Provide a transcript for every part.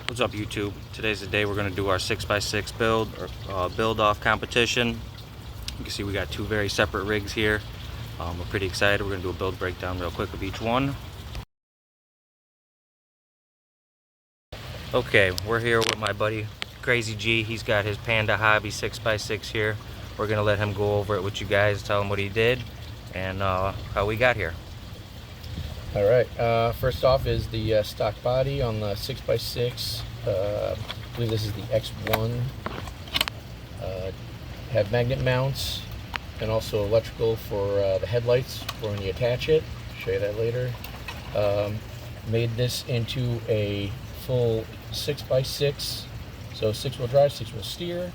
What's up, YouTube? Today's the day we're going to do our 6x6 build or build off competition. You can see we got two very separate rigs here. We're pretty excited. We're going to do a build breakdown real quick of each one. Okay, we're here with my buddy Crazy G. He's got his Panda Hobby 6x6 here. We're going to let him go over it with you guys, tell him what he did and how we got here. Alright, first off is the stock body on the 6x6. I believe this is the X1. Have magnet mounts and also electrical for the headlights for when you attach it. Show you that later. Made this into a full 6x6, so 6-wheel drive, 6-wheel steer.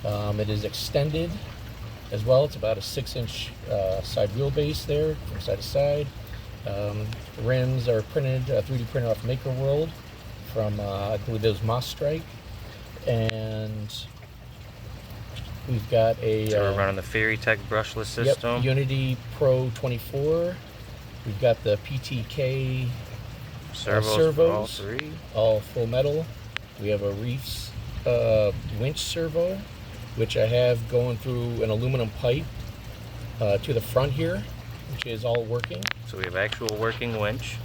It is extended as well. It's about a 6-inch side wheelbase there from side to side. The rims are printed, 3D printed off Maker World from, I believe it was Moss Strike. And we've got a... So we're running the FairyTech brushless system. Yep, Unity Pro 24. We've got the PTK servos, all full metal. We have a Reefs winch servo, which I have going through an aluminum pipe to the front here, which is all working. So we have actual working winch.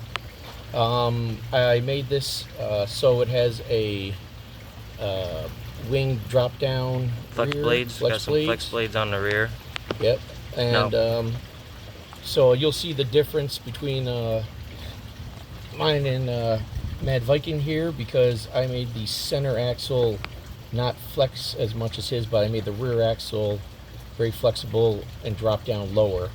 I made this so it has a wing drop down Flex rear, blades, got some flex blades on the rear. Yep, and so you'll see the difference between mine and Mad Viking here, because I made the center axle not flex as much as his, but I made the rear axle very flexible and drop down lower.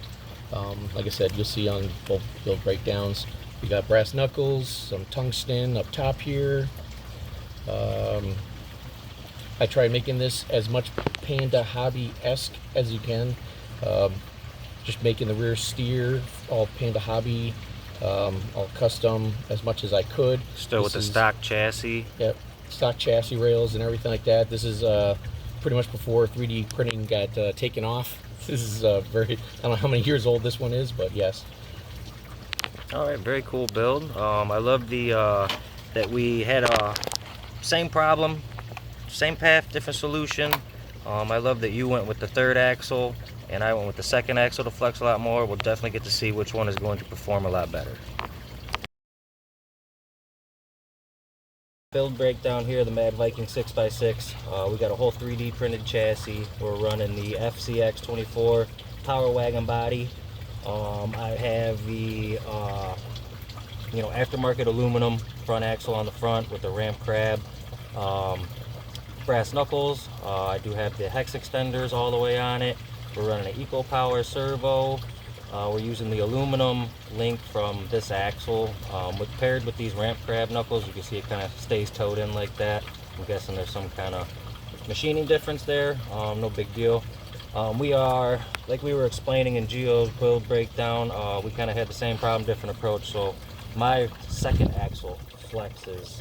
Like I said, you'll see on both build breakdowns. We got brass knuckles, some tungsten up top here. I tried making this as much Panda Hobby-esque as you can. Just making the rear steer all Panda Hobby, all custom as much as I could. Still with the stock chassis. Yep, stock chassis rails and everything like that. This is pretty much before 3D printing got taken off. This is very, I don't know how many years old this one is, but yes. Alright, very cool build. I love the that we had a same problem, same path, different solution. I love that you went with the third axle and I went with the second axle to flex a lot more. We'll definitely get to see which one is going to perform a lot better. Build breakdown here, the Mad Viking 6x6. We got a whole 3D printed chassis. We're running the FCX24 Power Wagon body. I have the aftermarket aluminum front axle on the front with the ramp crab, brass knuckles. I do have the hex extenders all the way on it. We're running an EcoPower servo. We're using the aluminum link from this axle. Paired with these ramp crab knuckles, you can see it kind of stays towed in like that. I'm guessing there's some kind of machining difference there. No big deal. We are, like we were explaining in Geo's build breakdown, we kind of had the same problem, different approach. So my second axle flexes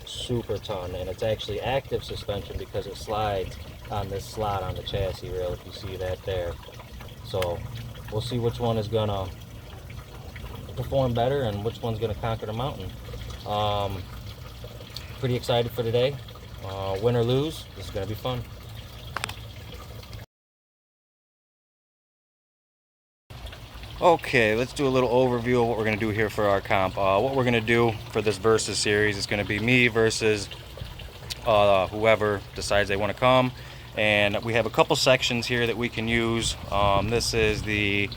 super ton, and it's actually active suspension because it slides on this slot on the chassis rail, if you see that there. So we'll see which one is gonna perform better and which one's gonna conquer the mountain. Pretty excited for today. Win or lose, this is gonna be fun. Okay, let's do a little overview of what we're gonna do here for our comp. What we're gonna do for this versus series is gonna be me versus whoever decides they want to come. And we have a couple sections here that we can use. This is the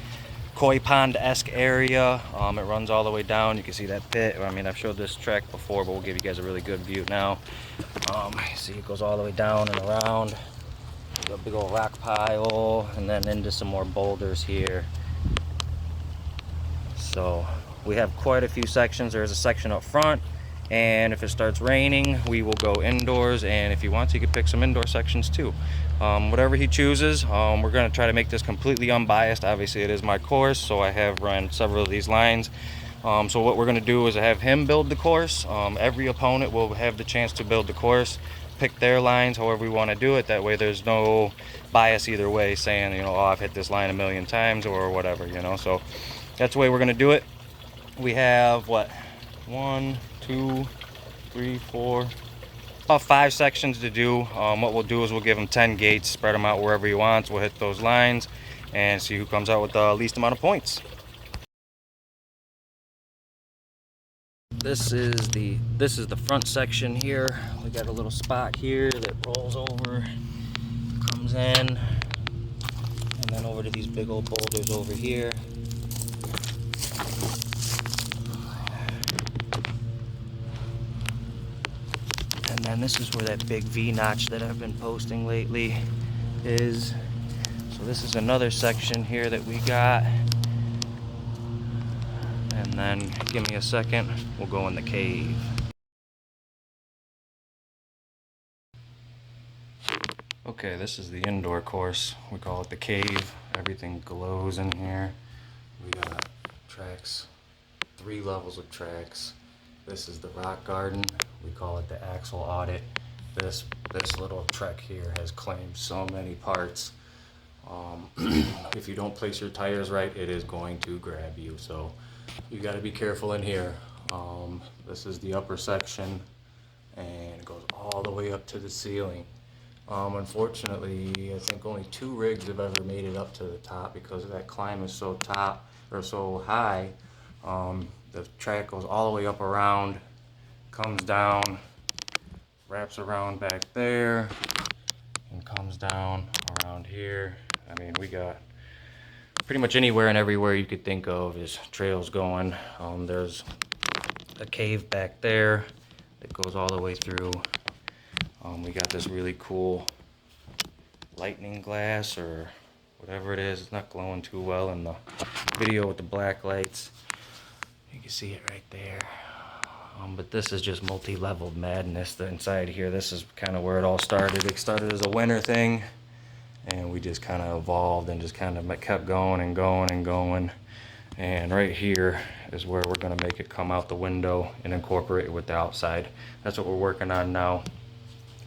koi pond-esque area. It runs all the way down. You can see that pit. I mean, I've showed this track before, but we'll give you guys a really good view now. See, it goes all the way down and around. A big old rock pile, and then into some more boulders here. So we have quite a few sections. There's a section up front, and if it starts raining, we will go indoors, and if you want to, you can pick some indoor sections too. Whatever he chooses. We're going to try to make this completely unbiased. Obviously it is my course, so I have run several of these lines. So what we're going to do is have him build the course. Every opponent will have the chance to build the course, pick their lines however we want to do it. That way there's no bias either way, saying, you know, oh, I've hit this line a million times or whatever, you know. So that's the way we're going to do it. We have what, 1, 2, 3, 4, about 5 sections to do. What we'll do is we'll give him 10 gates, spread them out wherever he wants. We'll hit those lines and see who comes out with the least amount of points. This is the front section here. We got a little spot here that rolls over, comes in, and then over to these big old boulders over here. And then this is where that big V notch that I've been posting lately is. So this is another section here that we got. And then give me a second, we'll go in the cave. Okay, this is the indoor course. We call it the cave. Everything glows in here. We got tracks, 3 levels of tracks. This is the rock garden. We call it the axle audit. This little trek here has claimed so many parts. If you don't place your tires right, it is going to grab you. So you got to be careful in here. This is the upper section, and it goes all the way up to the ceiling. Unfortunately, I think only 2 rigs have ever made it up to the top because that climb is so high. The track goes all the way up around, comes down, wraps around back there, and comes down around here. I mean, we got pretty much anywhere and everywhere you could think of is trails going. There's a cave back there that goes all the way through. We got this really cool lightning glass or whatever it is. It's not glowing too well in the video with the black lights. You can see it right there. But this is just multi-leveled madness. The inside here, this is kind of where it all started. It started as a winter thing, and we just kind of evolved and just kind of kept going and going and going. And right here is where we're going to make it come out the window and incorporate it with the outside. That's what we're working on now.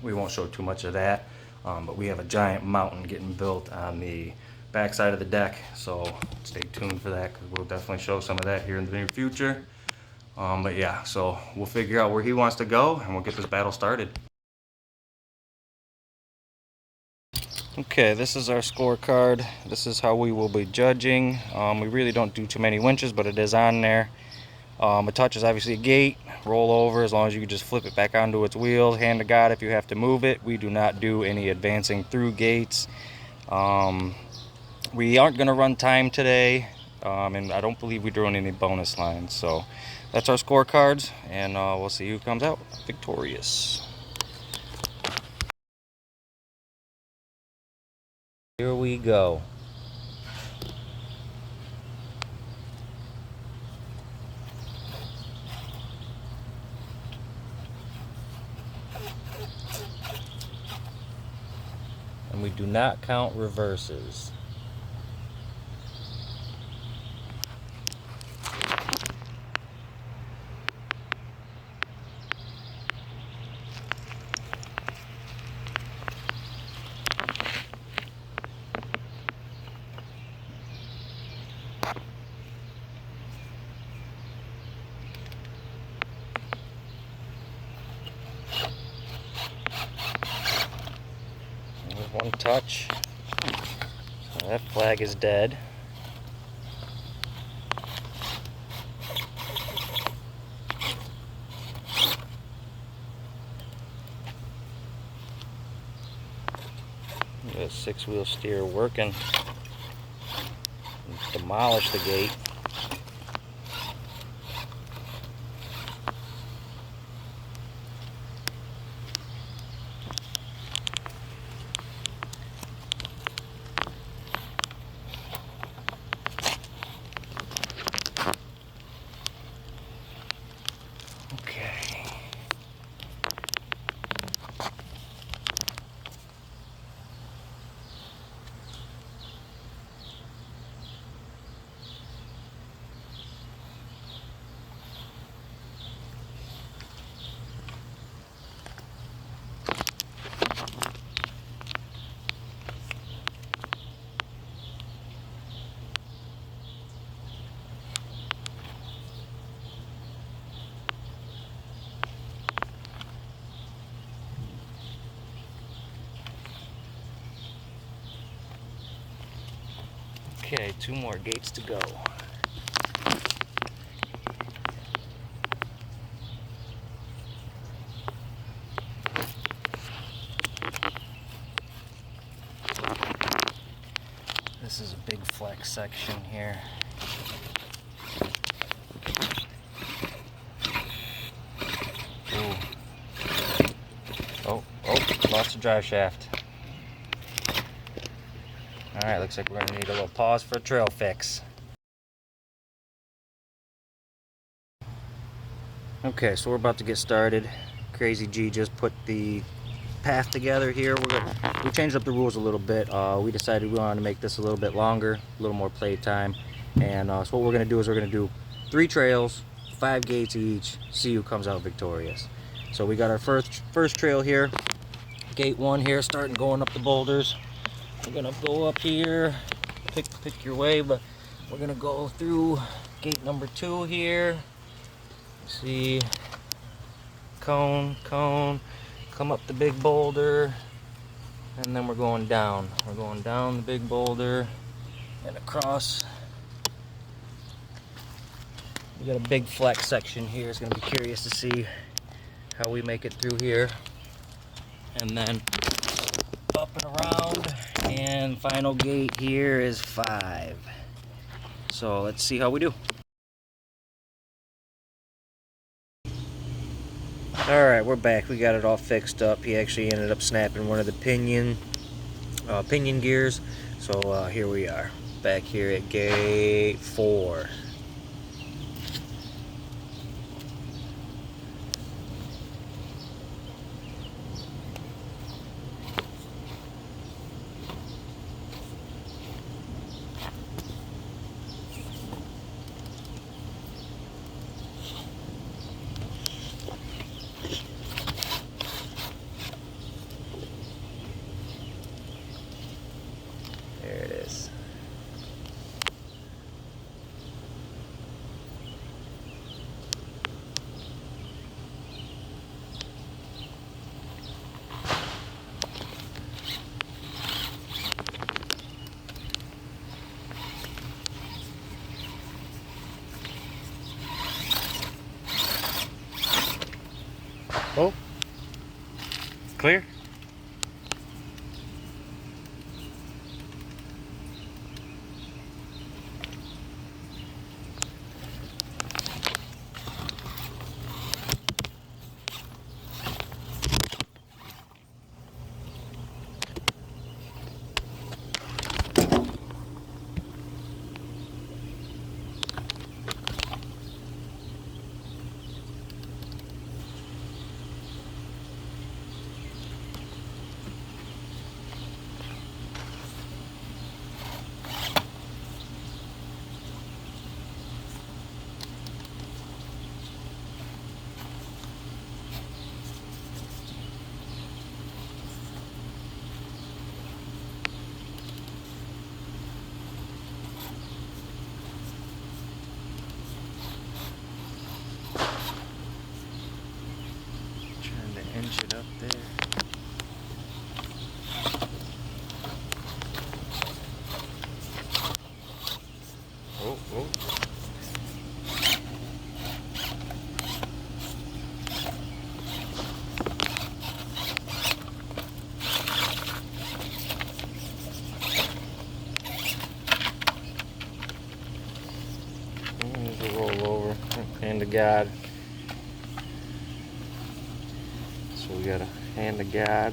We won't show too much of that, but we have a giant mountain getting built on the back side of the deck, so stay tuned for that because we'll definitely show some of that here in the near future. But yeah, so we'll figure out where he wants to go and we'll get this battle started. Okay, this is our scorecard. This is how we will be judging. We really don't do too many winches, but it is on there. A touch is obviously a gate, roll over as long as you can just flip it back onto its wheels. Hand to God if you have to move it. We do not do any advancing through gates. We aren't going to run time today, and I don't believe we're doing any bonus lines. So that's our scorecards, and we'll see who comes out victorious. Here we go. And we do not count reverses. One touch. So that flag is dead. The 6-wheel steer working. Demolish the gate. Okay, 2 more gates to go. This is a big flex section here. Ooh. Oh, lost the drive shaft. Alright, looks like we're going to need a little pause for a trail fix. Okay, so we're about to get started. Crazy G just put the path together here. We changed up the rules a little bit. We decided we wanted to make this a little bit longer, a little more play time. And so what we're going to do is we're going to do 3 trails, 5 gates each, see who comes out victorious. So we got our first trail here, gate 1 here, starting going up the boulders. We're going to go up here, pick your way, but we're going to go through gate number 2 here. See, cone, come up the big boulder, and then we're going down. We're going down the big boulder and across. We got a big flex section here. It's going to be curious to see how we make it through here. And then up and around, and final gate here is 5. So let's see how we do. Alright, we're back. We got it all fixed up. He actually ended up snapping one of the pinion gears. So here we are, back here at gate 4. There it is. Oh, clear. Inch it up there. Oh. There's a roll over. Hand to God. So we got a hand to God.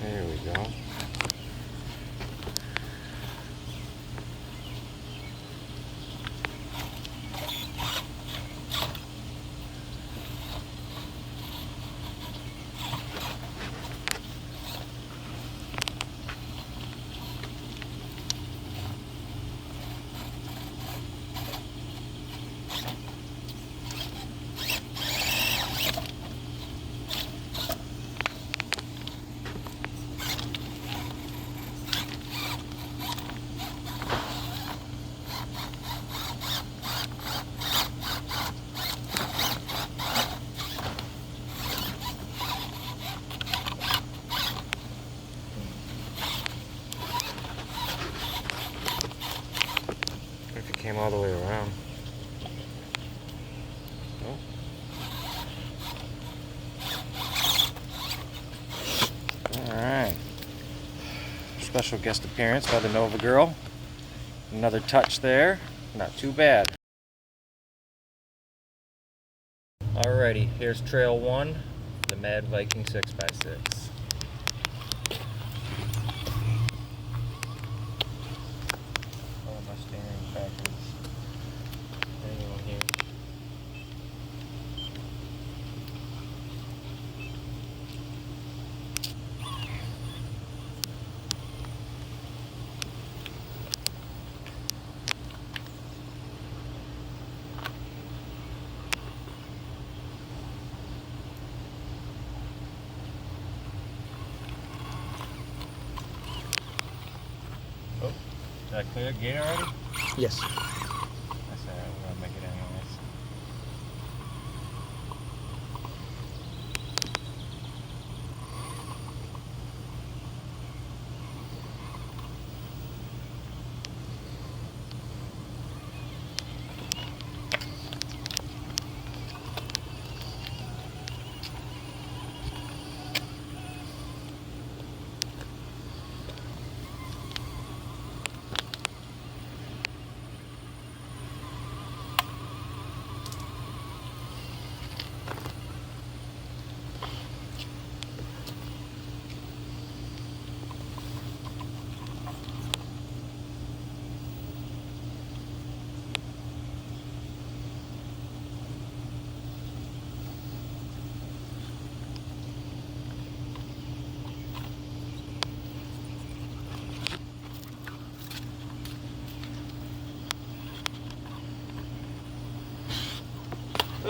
There we go. all the way around. Alright. Special guest appearance by the Nova Girl. Another touch there. Not too bad. Alrighty, here's trail 1, the Mad Viking 6x6. Oh, my steering backwards. Hang on here. Oh, is that clear gate already? Yes. That's alright, we're gonna make it anyways.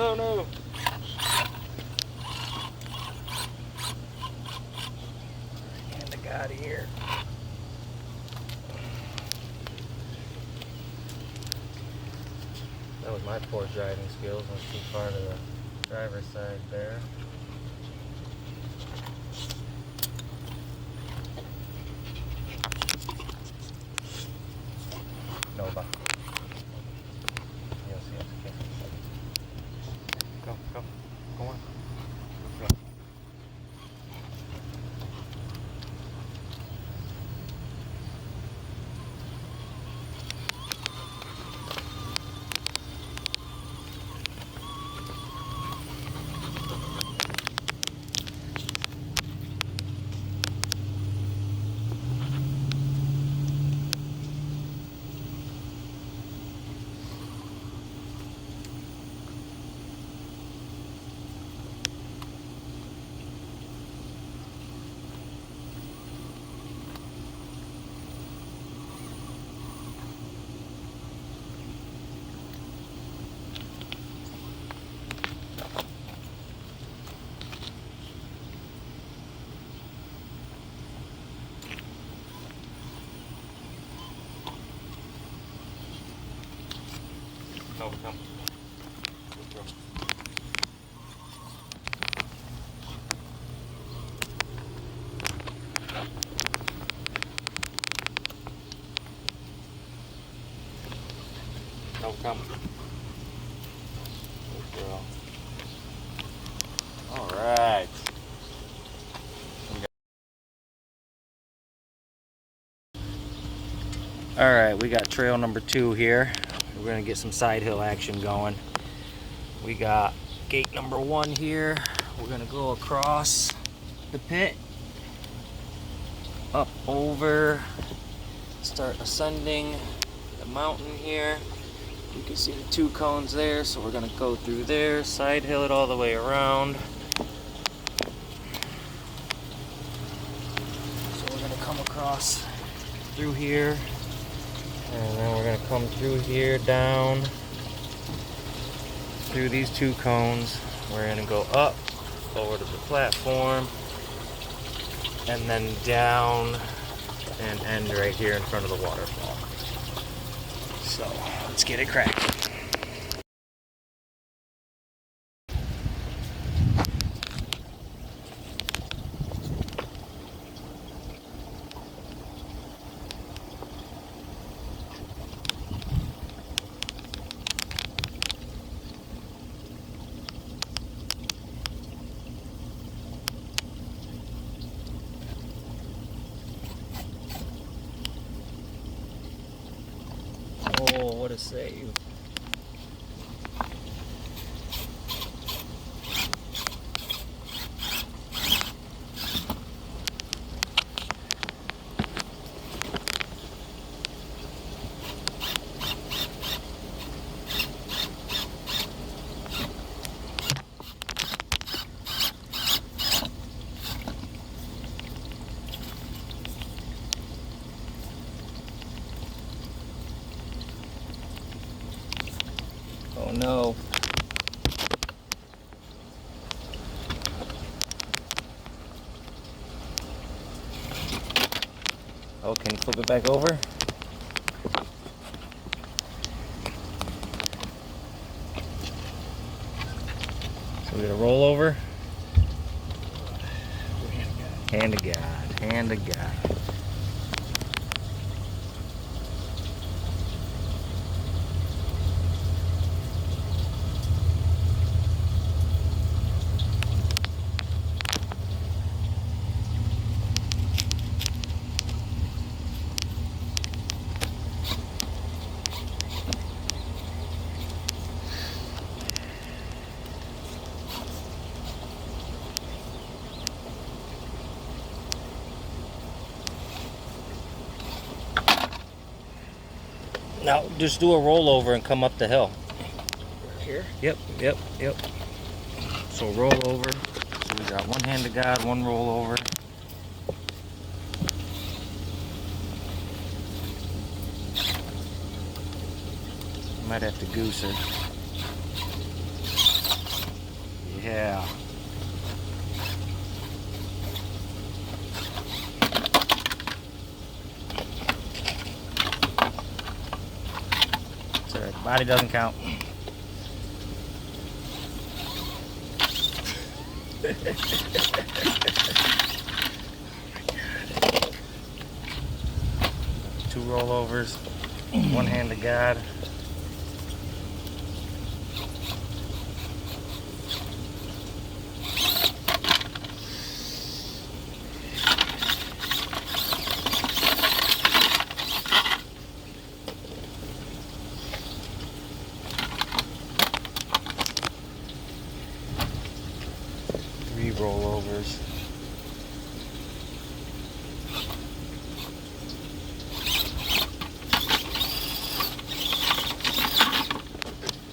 Oh no! Hand the God here. That was my poor driving skills. Went too far to the driver's side there. Nova. Yes, yes, okay. Go, go, go on. Go. Nova, come. Let's go. Nova, come. Good girl. All right. All right, we got trail number 2 here. We're gonna get some side hill action going. We got gate number 1 here. We're gonna go across the pit, up over, start ascending the mountain here. You can see the 2 cones there, so we're gonna go through there, side hill it all the way around. So we're gonna come across through here. And then we're gonna come through here, down through these 2 cones. We're gonna go up over to the platform and then down and end right here in front of the waterfall. So let's get it cracking. save. Oh no. Oh, can you flip it back over? So we got a rollover. Hand of God, hand of God. Now, just do a rollover and come up the hill. Here? Yep. So roll over. So we got one hand of God, one rollover. Might have to goose her. Yeah. It's alright, body doesn't count. Two rollovers, one hand of God. Three rollovers.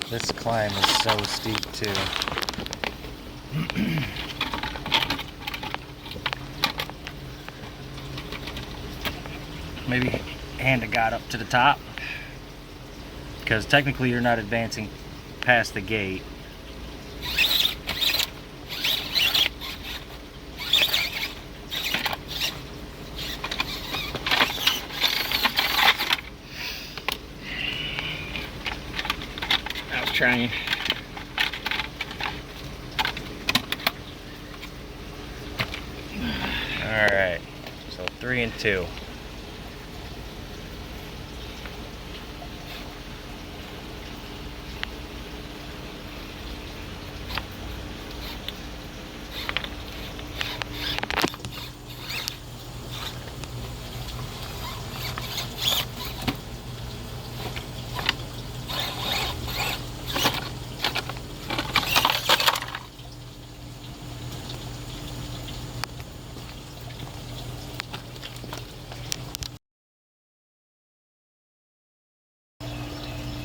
This climb is so steep too. Maybe hand of God up to the top, because technically you're not advancing past the gate. Trying. All right, so 3 and 2.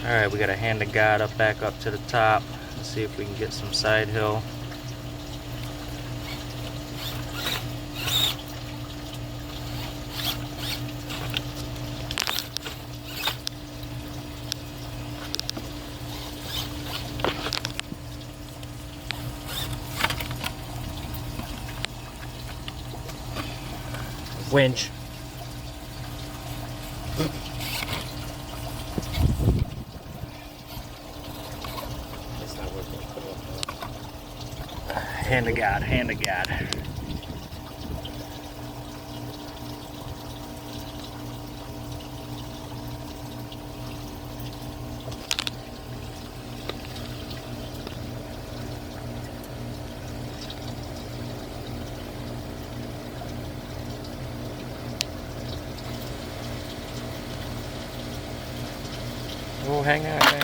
Alright, we got a hand of God up back up to the top. Let's see if we can get some side hill. Winch. Hand of God, hand of God. Oh. go hang out there.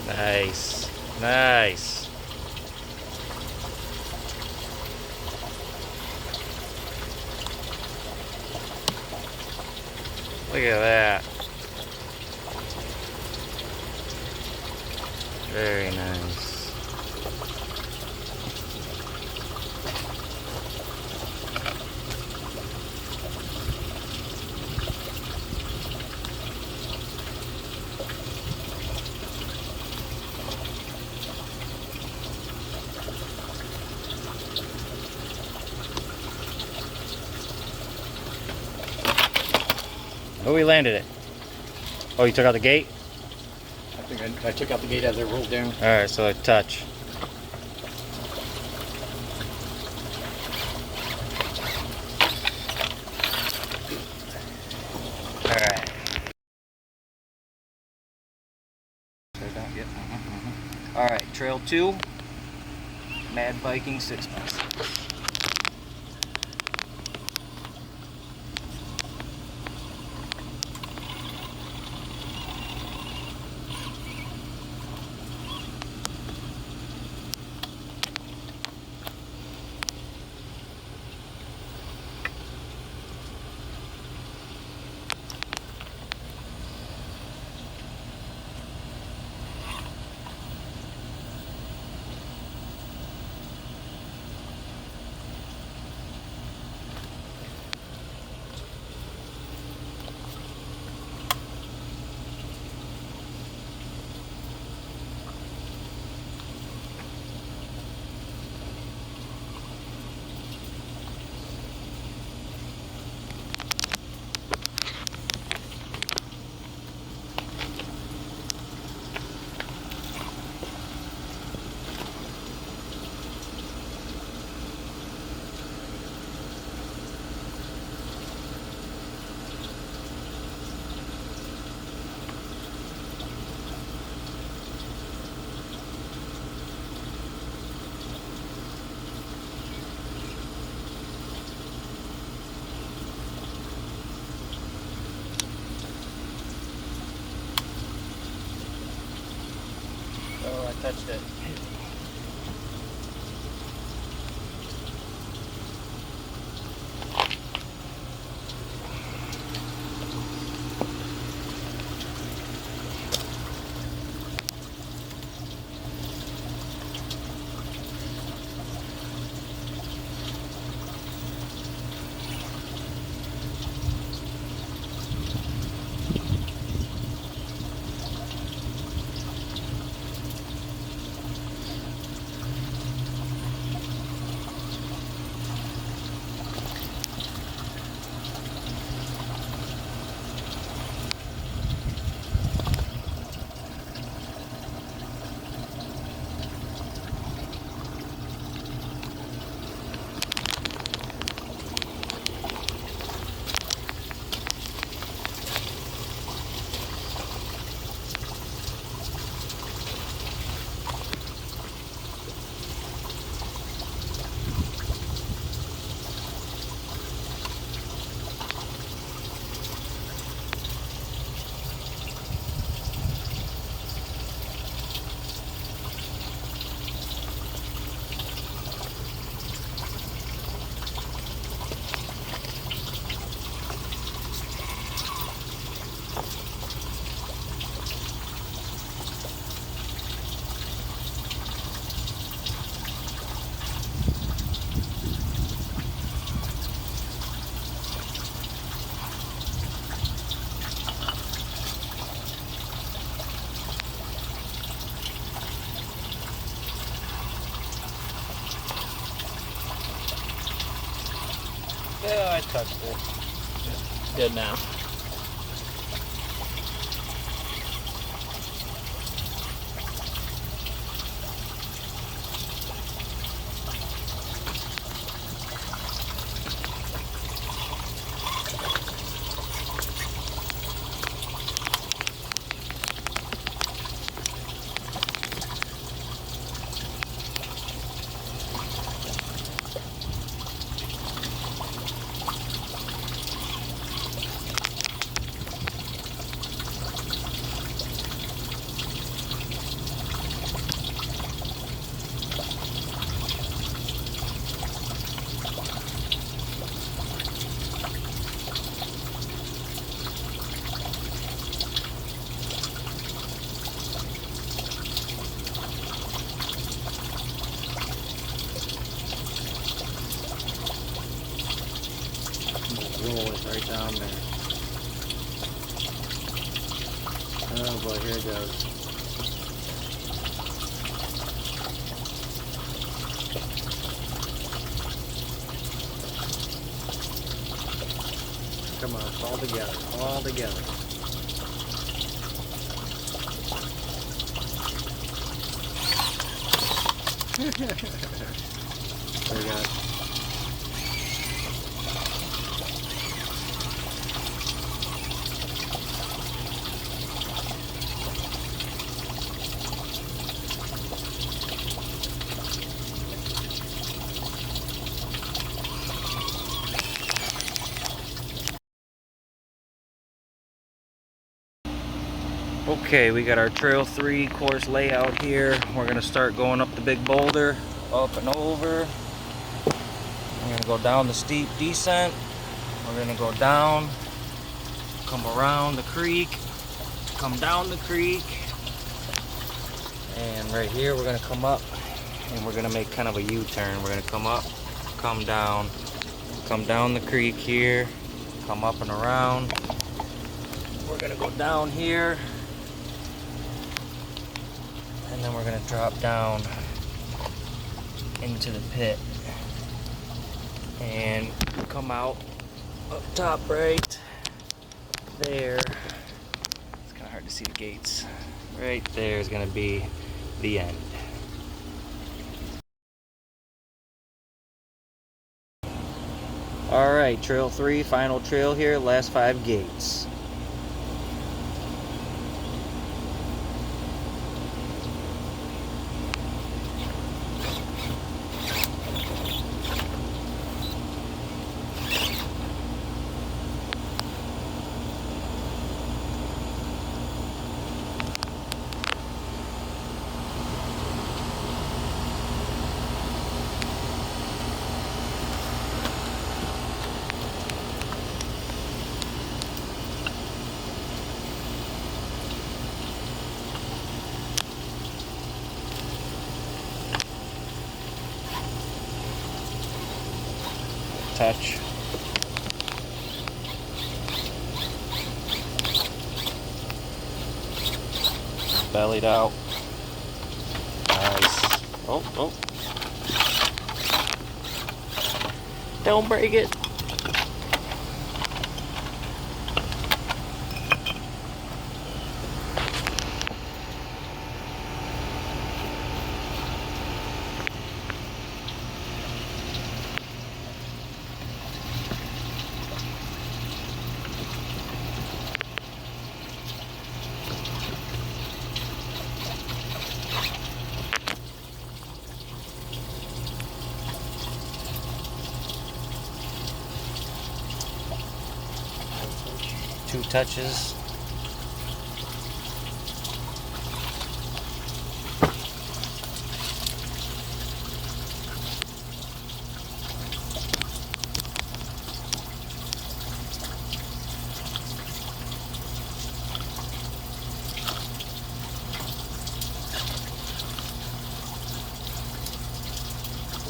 Nice, nice. Look at that. Very nice. Oh, we landed it. Oh, you took out the gate? I think I took out the gate as I rolled down. All right, so touch. All right. All right, trail 2, Mad Viking 6x. Oh, I touched it. Yeah, I touched it. Good now. right down there. Oh boy, here it goes. Come on, it's all together, all together. There we go. Okay, we got our Trail 3 course layout here. We're gonna start going up the big boulder, up and over. We're gonna go down the steep descent. We're gonna go down, come around the creek, come down the creek, and right here we're gonna come up and we're gonna make kind of a U-turn. We're gonna come up, come down the creek here, come up and around. We're gonna go down here, and then we're gonna drop down into the pit and come out up top right there. It's kind of hard to see the gates. Right there is gonna be the end. All right, Trail 3, final trail here, last 5 gates. Touch. Bellied out. Nice. Oh, oh. Don't break it. Two touches.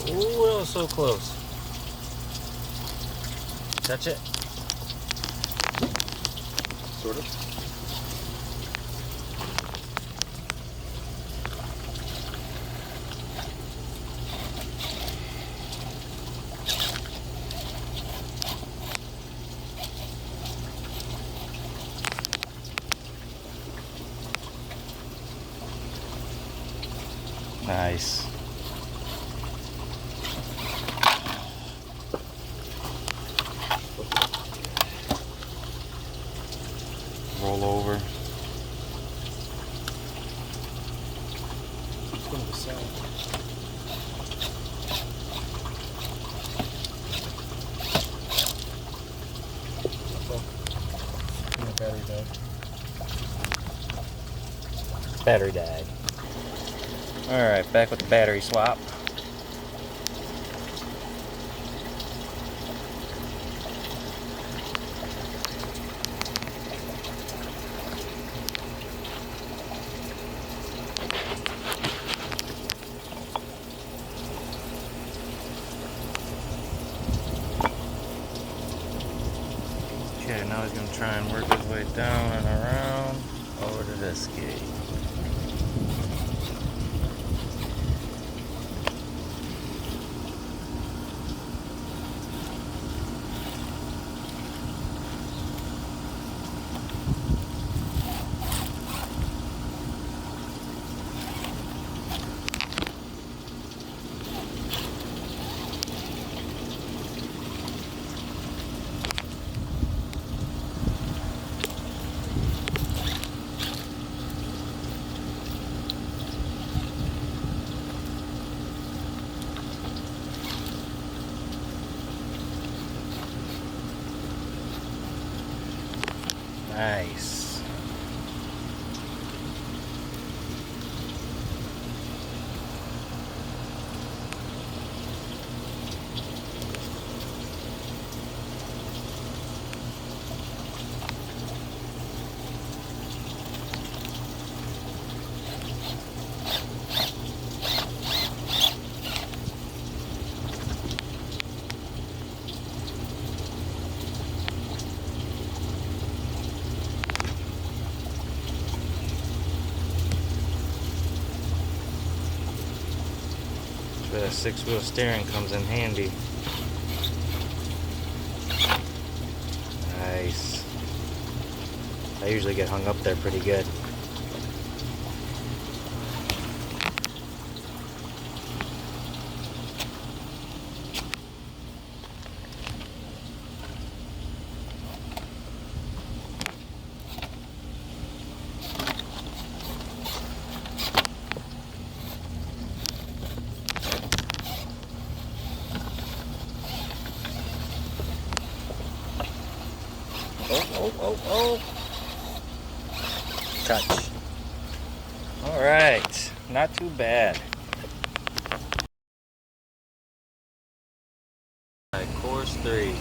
Ooh, that was so close. Touch it. Sort of. Nice. Roll over. It's going to the side. The battery died. Battery died. Alright, back with the battery swap. Okay, now he's gonna try and work his way down and around over to this gate. Nice. That's where that 6-wheel steering comes in handy. Nice. I usually get hung up there pretty good. Oh. Touch. All right, not too bad. All right, course 3.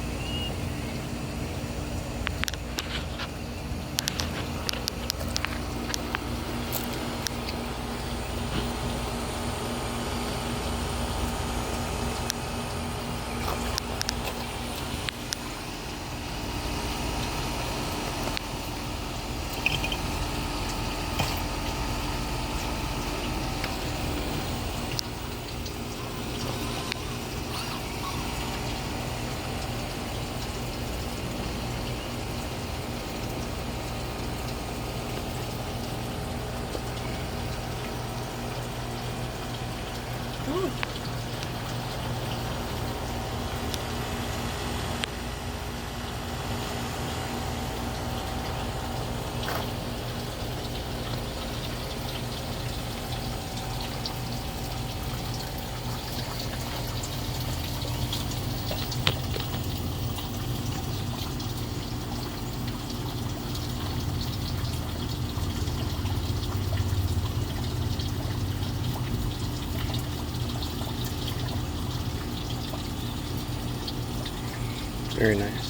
Very nice.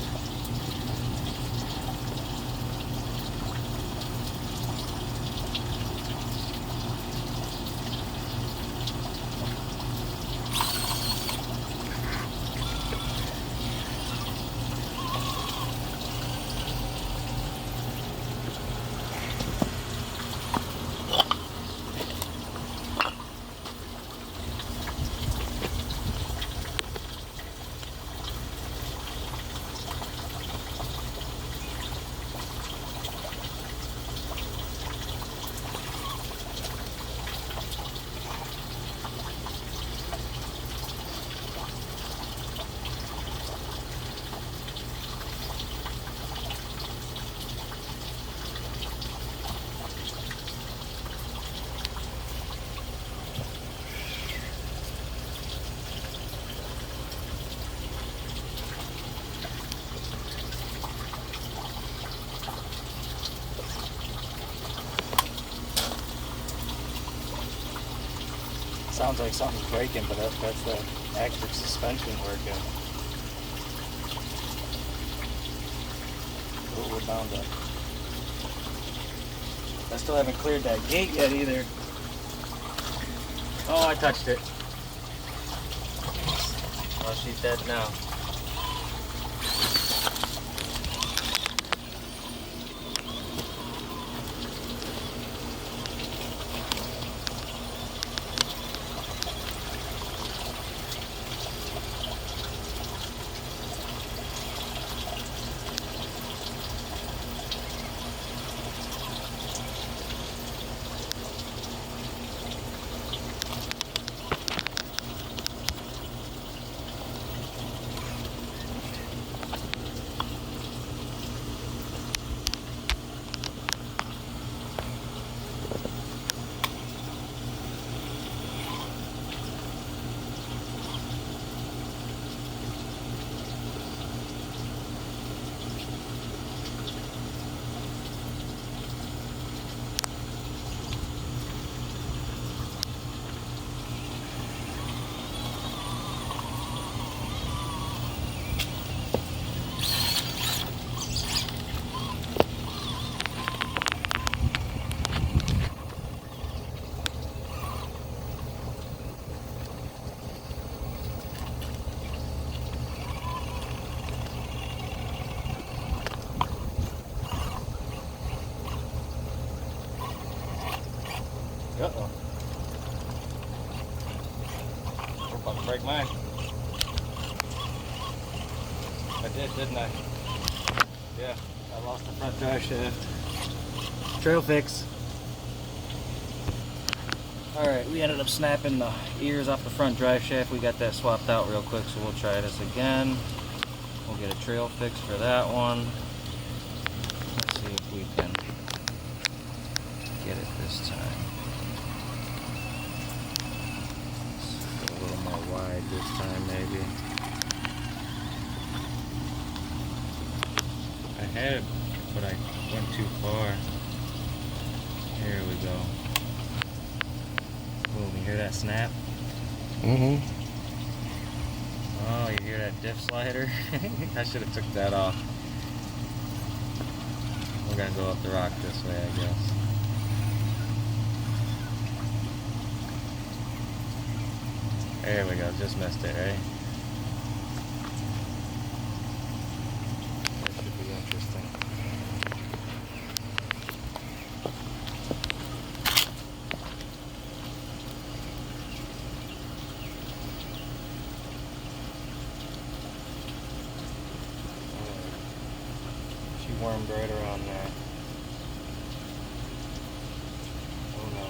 Sounds like something's breaking, but that's the active suspension working. Oh, we're bound up. I still haven't cleared that gate yet either. Oh, I touched it. Oh, she's dead now. did, didn't I? Yeah, I lost the front drive shaft. Trail fix. Alright, we ended up snapping the ears off the front drive shaft. We got that swapped out real quick, so we'll try this again. We'll get a trail fix for that one. Let's see if we can get it this time. Let's go a little more wide this time, maybe. I had it, but I went too far. Here we go. Boom, you hear that snap? Mm-hmm. Oh, you hear that diff slider? I should have took that off. We're gonna go up the rock this way, I guess. There we go, just missed it, right? That should be interesting. She wormed right around there. Oh no.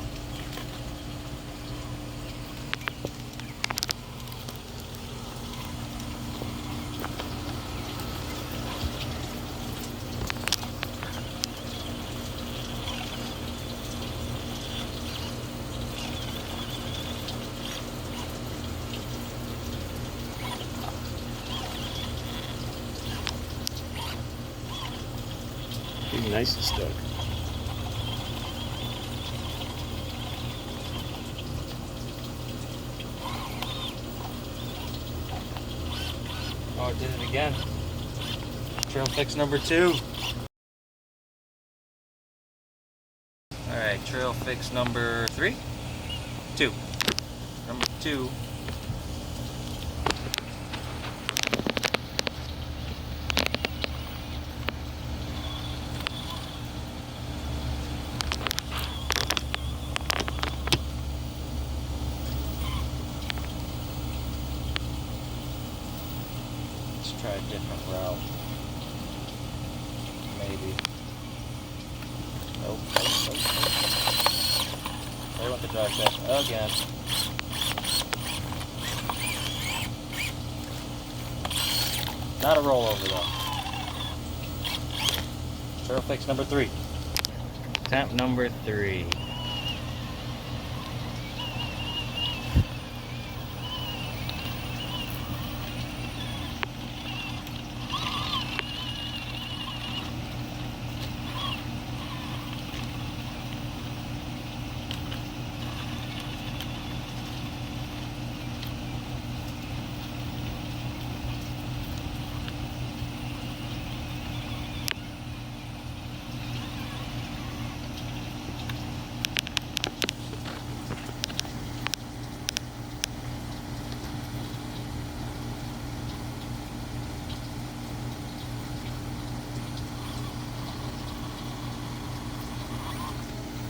Pretty nice and stuck. Oh, it did it again. Trail fix number 2. Alright, trail fix number 3? 2. Number 2. Let's try a different route. Maybe. Nope. I want the drive shaft again. Not a rollover though. Trail fix number 3. Attempt number 3.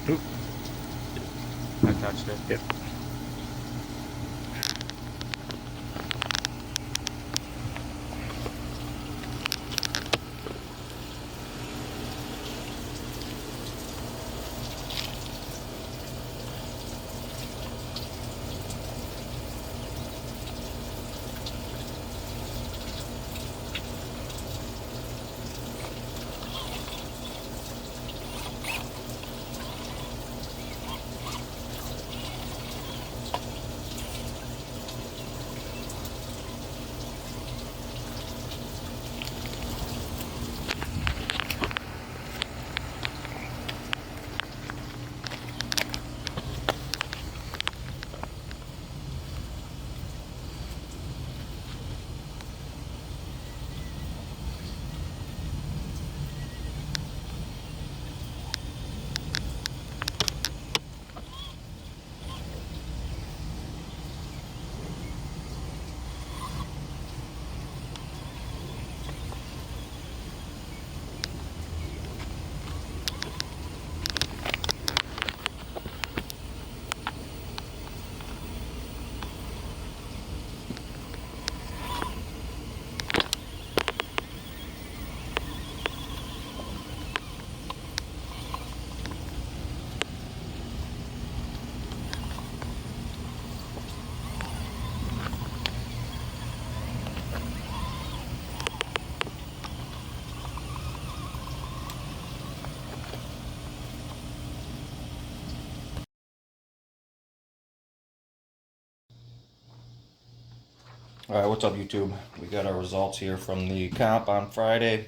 Oop. I touched it. Yep. Alright, what's up YouTube? We got our results here from the comp on Friday.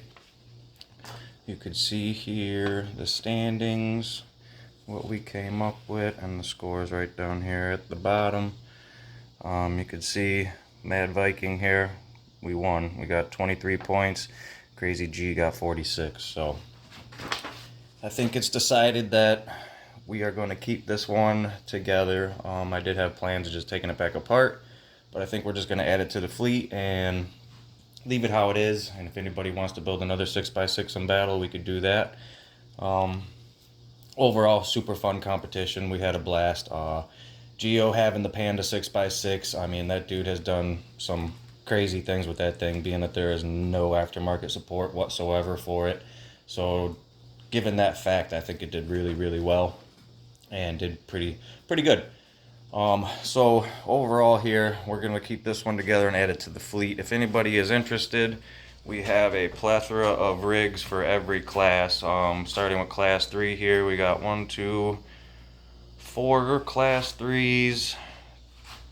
You could see here the standings, what we came up with, and the scores right down here at the bottom. You could see Mad Viking here, we won. We got 23 points. Crazy G got 46. So I think it's decided that we are going to keep this one together. I did have plans of just taking it back apart, but I think we're just going to add it to the fleet and leave it how it is. And if anybody wants to build another 6x6 in battle, we could do that. Overall, super fun competition. We had a blast. Geo having the Panda 6x6, I mean, that dude has done some crazy things with that thing, being that there is no aftermarket support whatsoever for it. So given that fact, I think it did really, really well and did pretty good. So overall here, we're going to keep this one together and add it to the fleet. If anybody is interested, we have a plethora of rigs for every class. Starting with class 3 here, we got 1, 2, 4 class 3s,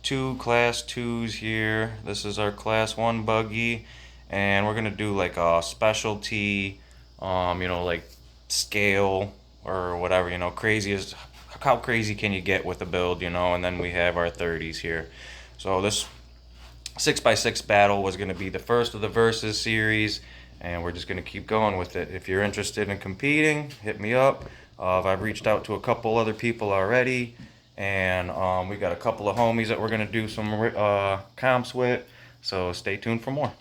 2 class 2s here. This is our class 1 buggy, and we're going to do like a specialty, you know, like scale or whatever, you know, crazy is how crazy can you get with a build, you know. And then we have our 30s here. So this 6x6 battle was going to be the first of the Versus series, and we're just going to keep going with it. If you're interested in competing, hit me up. I've reached out to a couple other people already, and we got a couple of homies that we're going to do some comps with, so stay tuned for more.